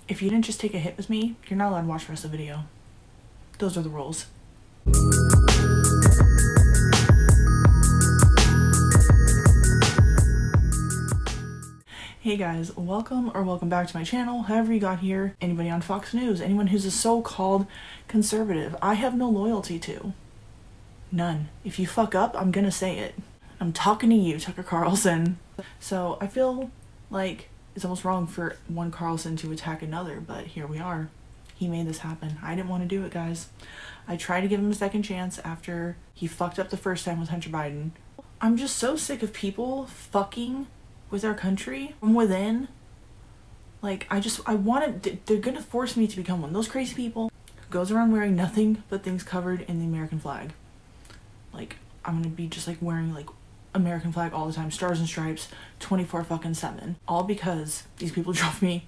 If you didn't just take a hit with me, you're not allowed to watch the rest of the video. Those are the rules. Hey guys, welcome back to my channel, however you got here. Anybody on Fox News, anyone who's a so-called conservative, I have no loyalty to. None. If you fuck up, I'm gonna say it. I'm talking to you, Tucker Carlson. So I feel like it's almost wrong for one Carlson to attack another, but here we are. He made this happen. I didn't want to do it, guys. I tried to give him a second chance after he fucked up the first time with Hunter Biden. I'm just so sick of people fucking with our country from within. Like, they're gonna force me to become one of those crazy people who goes around wearing nothing but things covered in the American flag. Like, I'm gonna be just like wearing like American flag all the time, stars and stripes, 24/7, all because these people drove me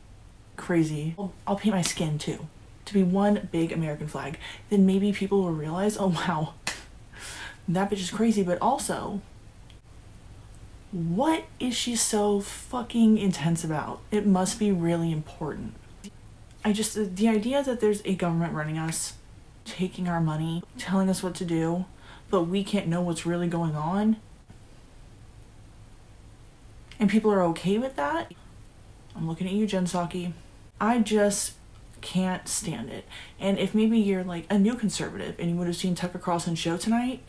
crazy. I'll paint my skin too to be one big American flag. Then maybe people will realize, oh wow, that bitch is crazy. But also, what is she so fucking intense about? It must be really important. The idea that there's a government running us, taking our money, telling us what to do, but we can't know what's really going on, and people are okay with that. I'm looking at you, Jen Psaki. I just can't stand it. And if maybe you're like a new conservative and you would have seen Tucker Carlson's show tonight,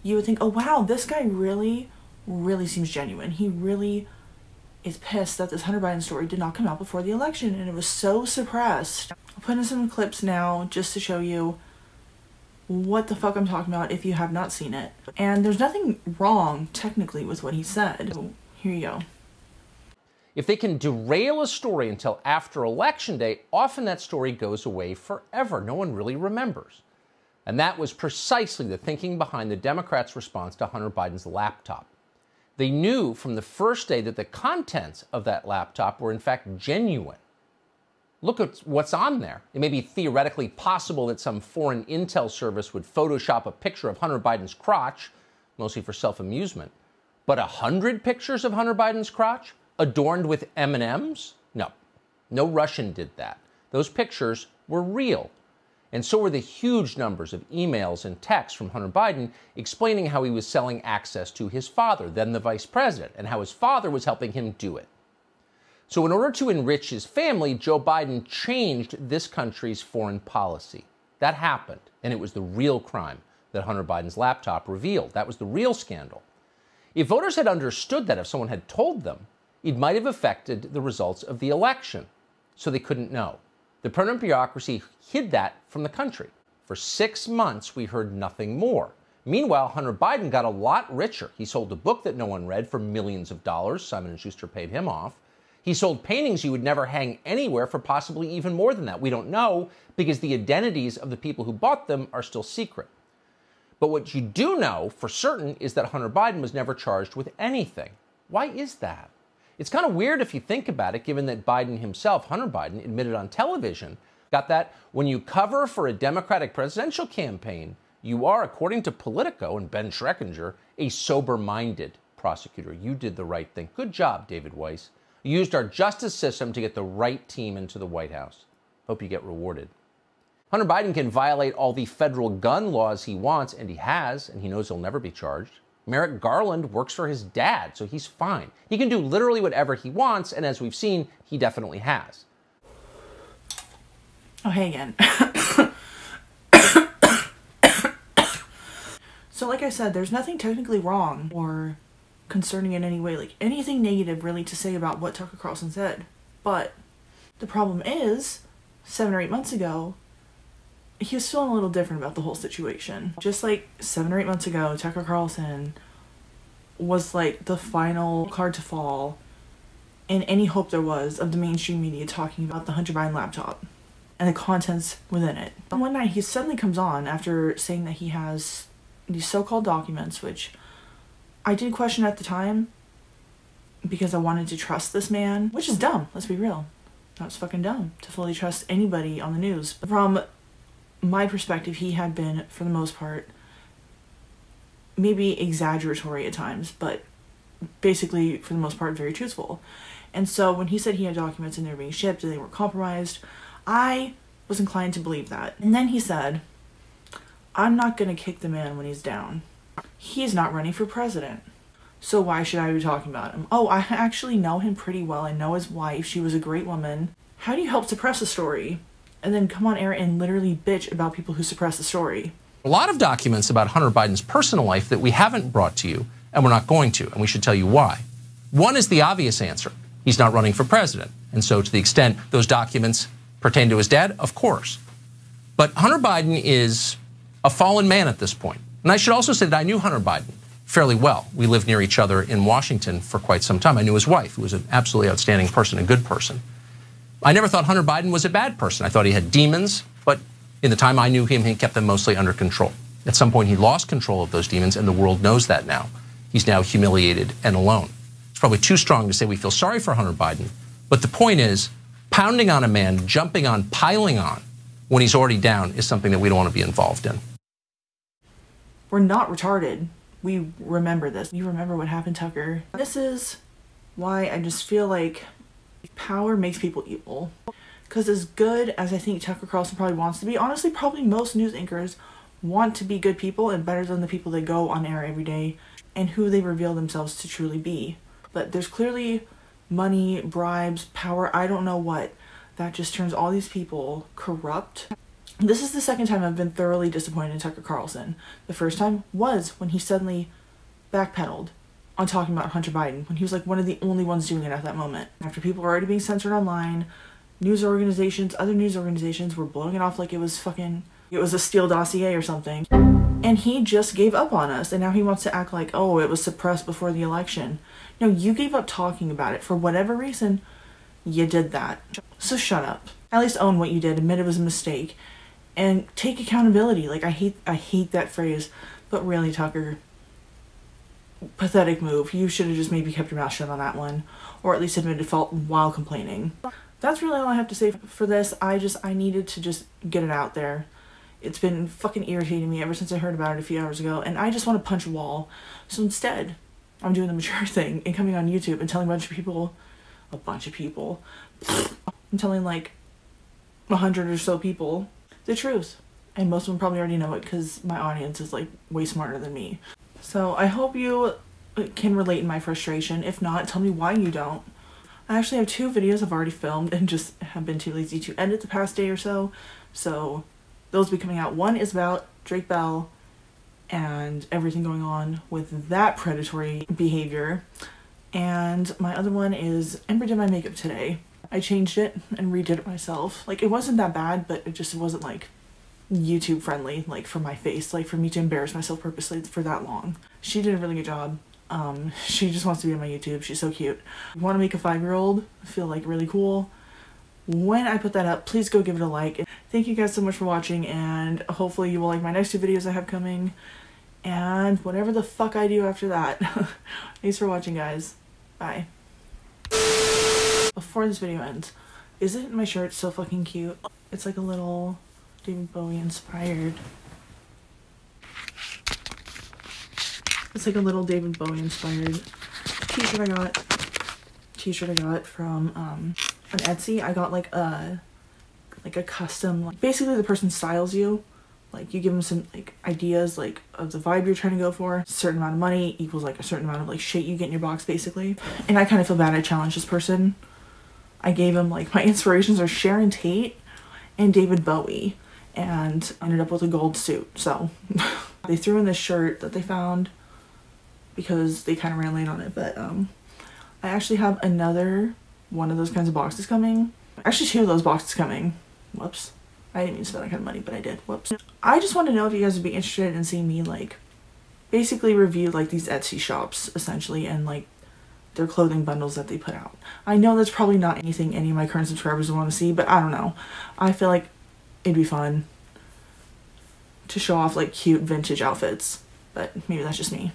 you would think, oh wow, this guy really seems genuine. He really is pissed that this Hunter Biden story did not come out before the election and it was so suppressed. I'll put in some clips now just to show you what the fuck I'm talking about if you have not seen it. And there's nothing wrong technically with what he said. So here you go. If they can derail a story until after Election Day, often that story goes away forever. No one really remembers. And that was precisely the thinking behind the Democrats' response to Hunter Biden's laptop. They knew from the first day that the contents of that laptop were in fact genuine. Look at what's on there. It may be theoretically possible that some foreign intel service would Photoshop a picture of Hunter Biden's crotch, mostly for self-amusement. But 100 pictures of Hunter Biden's crotch adorned with M&Ms? No Russian did that. Those pictures were real. And so were the huge numbers of emails and texts from Hunter Biden explaining how he was selling access to his father, then the vice president, and how his father was helping him do it. So in order to enrich his family, Joe Biden changed this country's foreign policy. That happened, and it was the real crime that Hunter Biden's laptop revealed. That was the real scandal. If voters had understood that, if someone had told them, it might have affected the results of the election, so they couldn't know. The permanent bureaucracy hid that from the country. For 6 months, we heard nothing more. Meanwhile, Hunter Biden got a lot richer. He sold a book that no one read for millions of dollars. Simon & Schuster paid him off. He sold paintings you would never hang anywhere for possibly even more than that. We don't know because the identities of the people who bought them are still secret. But what you do know for certain is that Hunter Biden was never charged with anything. Why is that? It's kind of weird if you think about it, given that Biden himself, Hunter Biden, admitted on television, got that when you cover for a Democratic presidential campaign, you are, according to Politico and Ben Schreckinger, a sober-minded prosecutor. You did the right thing. Good job, David Weiss. You used our justice system to get the right team into the White House. Hope you get rewarded. Hunter Biden can violate all the federal gun laws he wants, and he has, and he knows he'll never be charged. Merrick Garland works for his dad, so he's fine. He can do literally whatever he wants, and as we've seen, he definitely has. Oh, hey again. So like I said, there's nothing technically wrong or concerning in any way, like anything negative really to say about what Tucker Carlson said. But the problem is, 7 or 8 months ago, he was feeling a little different about the whole situation. Just like 7 or 8 months ago, Tucker Carlson was like the final card to fall in any hope there was of the mainstream media talking about the Hunter Biden laptop and the contents within it. And one night he suddenly comes on after saying that he has these so-called documents, which I did question at the time because I wanted to trust this man, which is dumb, let's be real. That's fucking dumb to fully trust anybody on the news. But from my perspective, he had been, for the most part, maybe exaggeratory at times, but basically, for the most part, very truthful. And so when he said he had documents and they were being shipped and they were compromised, I was inclined to believe that. And then he said, I'm not going to kick the man when he's down. He's not running for president. So why should I be talking about him? Oh, I actually know him pretty well. I know his wife. She was a great woman. How do you help suppress a story and then come on air and literally bitch about people who suppress the story? A lot of documents about Hunter Biden's personal life that we haven't brought to you, and we're not going to, and we should tell you why. One is the obvious answer. He's not running for president. And so to the extent those documents pertain to his dad, of course. But Hunter Biden is a fallen man at this point. And I should also say that I knew Hunter Biden fairly well. We lived near each other in Washington for quite some time. I knew his wife, who was an absolutely outstanding person, a good person. I never thought Hunter Biden was a bad person. I thought he had demons, but in the time I knew him, he kept them mostly under control. At some point, he lost control of those demons, and the world knows that now. He's now humiliated and alone. It's probably too strong to say we feel sorry for Hunter Biden, but the point is, pounding on a man, jumping on, piling on, when he's already down is something that we don't want to be involved in. We're not retarded. We remember this. You remember what happened, Tucker. This is why I just feel like power makes people evil. Because as good as I think Tucker Carlson probably wants to be, honestly, probably most news anchors want to be good people and better than the people that go on air every day and who they reveal themselves to truly be. But there's clearly money, bribes, power, I don't know what, that just turns all these people corrupt. This is the second time I've been thoroughly disappointed in Tucker Carlson. The first time was when he suddenly backpedaled on talking about Hunter Biden, when he was like one of the only ones doing it at that moment. After people were already being censored online, news organizations, other news organizations were blowing it off like it was a Steele dossier or something. And he just gave up on us, and now he wants to act like, oh, it was suppressed before the election. No, you gave up talking about it. For whatever reason, you did that. So shut up. At least own what you did, admit it was a mistake, and take accountability. Like, I hate that phrase, but really, Tucker, pathetic move. You should have just maybe kept your mouth shut on that one, or at least admitted fault while complaining. That's really all I have to say for this. I needed to just get it out there. It's been fucking irritating me ever since I heard about it a few hours ago, and I just want to punch a wall. So instead, I'm doing the mature thing and coming on YouTube and telling a bunch of people, I'm telling like 100 or so people the truth. And most of them probably already know it because my audience is like way smarter than me. So I hope you can relate in my frustration. If not, tell me why you don't. I actually have 2 videos I've already filmed and just have been too lazy to edit the past day or so. So those will be coming out. One is about Drake Bell and everything going on with that predatory behavior. And my other one is Ember did my makeup today. I changed it and redid it myself. Like, it wasn't that bad, but it wasn't like YouTube friendly, like for my face, like for me to embarrass myself purposely for that long. She did a really good job. She just wants to be on my YouTube. She's so cute. I want to make a 5-year-old feel like really cool. When I put that up, please go give it a like. Thank you guys so much for watching, and hopefully you will like my next 2 videos I have coming, and whatever the fuck I do after that. Thanks for watching, guys. Bye. Before this video ends, isn't my shirt so fucking cute? It's like a little David Bowie inspired. It's like a little David Bowie inspired t-shirt I got from on Etsy. I got like a custom, like, basically the person styles you. Like, you give them some like ideas like of the vibe you're trying to go for. A certain amount of money equals like a certain amount of like shit you get in your box, basically. And I kind of feel bad I challenged this person. I gave him like, my inspirations are Sharon Tate and David Bowie, and I ended up with a gold suit. So they threw in this shirt that they found because they kind of ran late on it, but I actually have another one of those kinds of boxes coming. Actually, 2 of those boxes coming. Whoops. I didn't mean to spend that kind of money, but I did. Whoops. I just want to know if you guys would be interested in seeing me like basically review like these Etsy shops essentially, and like their clothing bundles that they put out. I know that's probably not anything any of my current subscribers want to see, but I don't know. I feel like it'd be fun to show off like cute vintage outfits, but maybe that's just me.